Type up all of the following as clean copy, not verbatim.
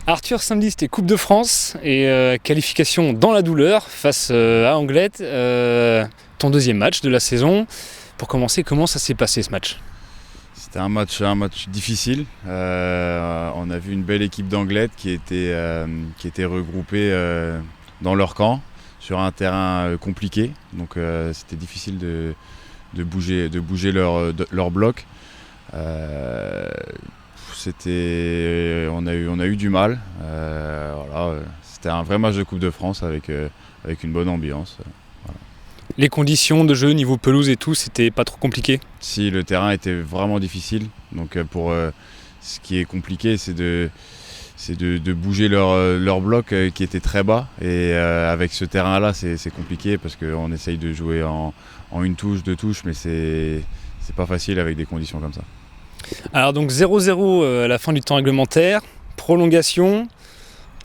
Arthur, samedi c'était Coupe de France et qualification dans la douleur face à Anglet. Ton deuxième match de la saison. Pour commencer, comment ça s'est passé ce match ? C'était un match difficile. On a vu une belle équipe d'Anglet qui était regroupée dans leur camp sur un terrain compliqué. Donc c'était difficile de bouger leur bloc. On a eu du mal. C'était un vrai match de Coupe de France avec une bonne ambiance. Les conditions de jeu, niveau pelouse et tout, c'était pas trop compliqué ? Si, le terrain était vraiment difficile. Donc ce qui est compliqué, c'est de bouger leur bloc qui était très bas. Et avec ce terrain-là, c'est compliqué parce qu'on essaye de jouer en une touche, deux touches, mais c'est pas facile avec des conditions comme ça. Alors donc 0-0 à la fin du temps réglementaire, prolongation,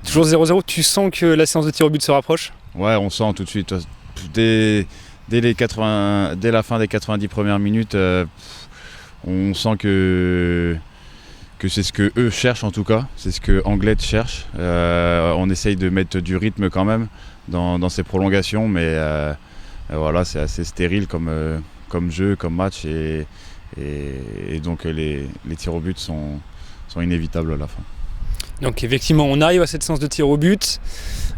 toujours 0-0, tu sens que la séance de tir au but se rapproche ? Ouais, on sent tout de suite. Dès la fin des 90 premières minutes, on sent que c'est ce que eux cherchent en tout cas, c'est ce que Anglet cherche. On essaye de mettre du rythme quand même dans ces prolongations, mais voilà, c'est assez stérile comme jeu, comme match, et donc les tirs au but sont inévitables à la fin. Donc effectivement, on arrive à cette séance de tir au but,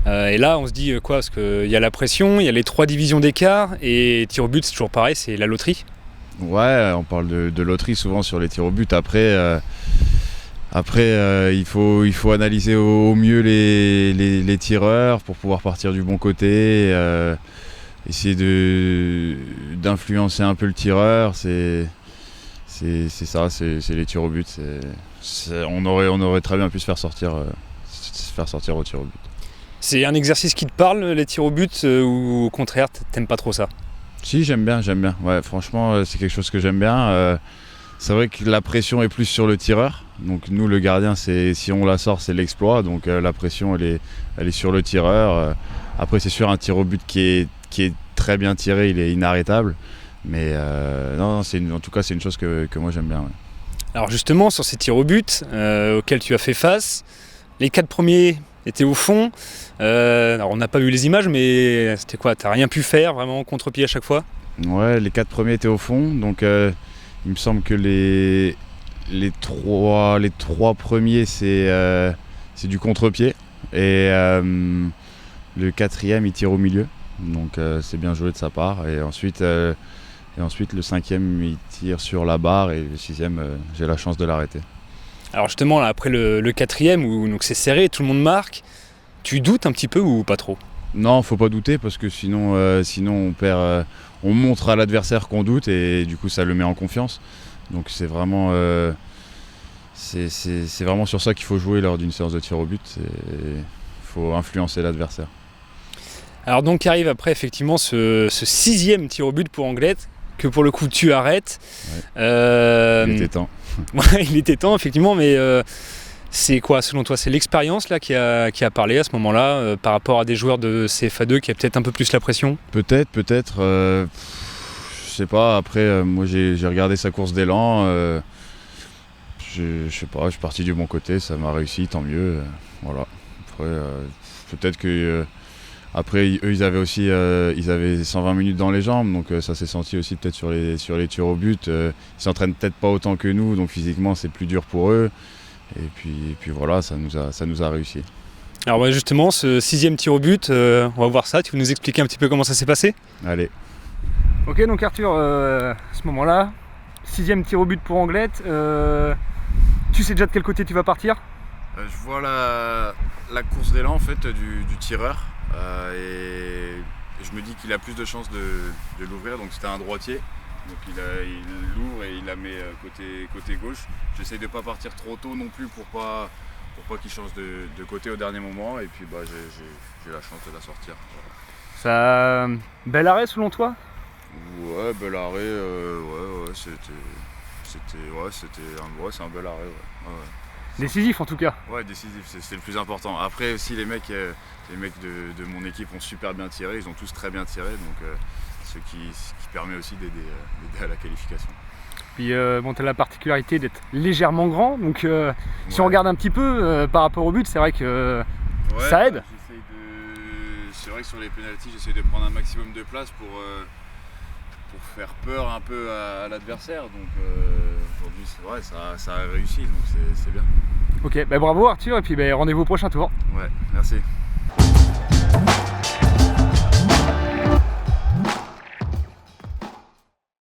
et là on se dit quoi ? Parce qu'il y a la pression, il y a les 3 divisions d'écart, et tir au but c'est toujours pareil, c'est la loterie. Ouais, on parle de loterie souvent sur les tirs au but. Après, il faut analyser au mieux les tireurs pour pouvoir partir du bon côté, essayer d'influencer un peu le tireur. C'est ça, c'est les tirs au but. On aurait très bien pu se faire sortir au tir au but. C'est un exercice qui te parle, les tirs au but, ou au contraire, t'aimes pas trop ça ? Si, j'aime bien. Ouais, franchement, c'est quelque chose que j'aime bien. C'est vrai que la pression est plus sur le tireur. Donc nous, le gardien, si on la sort, c'est l'exploit. Donc la pression, elle est sur le tireur. Après, c'est sûr, un tir au but qui est très bien tiré, il est inarrêtable. Mais non, en tout cas, c'est une chose que moi j'aime bien. Ouais. Alors justement, sur ces tirs au but auxquels tu as fait face, les 4 premiers étaient au fond. Alors on n'a pas vu les images, mais c'était quoi ? T'as rien pu faire, vraiment contre-pied à chaque fois ? Ouais, les 4 premiers étaient au fond. Donc il me semble que les 3 premiers, c'est du contre-pied. Et le 4e, il tire au milieu. Donc c'est bien joué de sa part. Et ensuite, le 5e, il tire sur la barre. Et le 6e, j'ai la chance de l'arrêter. Alors justement, là, après le 4e, où donc c'est serré, tout le monde marque, tu doutes un petit peu ou pas trop ? Non, faut pas douter parce que sinon on perd. On montre à l'adversaire qu'on doute et du coup ça le met en confiance. Donc c'est vraiment sur ça qu'il faut jouer lors d'une séance de tir au but. Il faut influencer l'adversaire. Alors donc arrive après effectivement ce 6e tir au but pour Anglet, que pour le coup tu arrêtes. Ouais. Il était temps. Ouais, il était temps effectivement, mais c'est quoi selon toi ? C'est l'expérience là qui a parlé à ce moment-là par rapport à des joueurs de CFA2 qui a peut-être un peu plus la pression ? Peut-être. Je sais pas. Après, moi j'ai regardé sa course d'élan. Je sais pas. Je suis parti du bon côté. Ça m'a réussi, tant mieux. Voilà. Après, peut-être que après eux ils avaient 120 minutes dans les jambes, donc ça s'est senti aussi peut-être sur les tirs au but. Ils s'entraînent peut-être pas autant que nous, donc physiquement c'est plus dur pour eux. Et puis voilà, ça nous a réussi. Alors ouais, justement, ce 6e tir au but, on va voir ça. Tu veux nous expliquer un petit peu comment ça s'est passé ? Allez. Ok, donc Arthur, à ce moment-là, 6e tir au but pour Anglet. Tu sais déjà de quel côté tu vas partir ? Je vois la course d'élan en fait du tireur et je me dis qu'il a plus de chances de l'ouvrir. Donc c'était un droitier. Donc il l'ouvre et il la met côté gauche. J'essaye de ne pas partir trop tôt non plus pour pas qu'il change de côté au dernier moment. Et puis j'ai la chance de la sortir. Ça, bel arrêt selon toi ? Ouais, bel arrêt. C'est un bel arrêt. Ouais. Décisif en tout cas. Ouais, décisif, c'est le plus important. Après aussi les mecs de mon équipe ont super bien tiré. Ils ont tous très bien tiré. Donc ce qui permet aussi d'aider à la qualification. Puis bon, tu as la particularité d'être légèrement grand, donc si on Ouais. regarde un petit peu par rapport au but, c'est vrai que ça aide. C'est vrai que sur les pénaltys, j'essaie de prendre un maximum de place pour faire peur un peu à l'adversaire. Donc aujourd'hui, c'est vrai, ça a réussi, donc c'est bien. Ok, bah bravo Arthur, et puis bah, rendez-vous au prochain tour. Ouais, merci.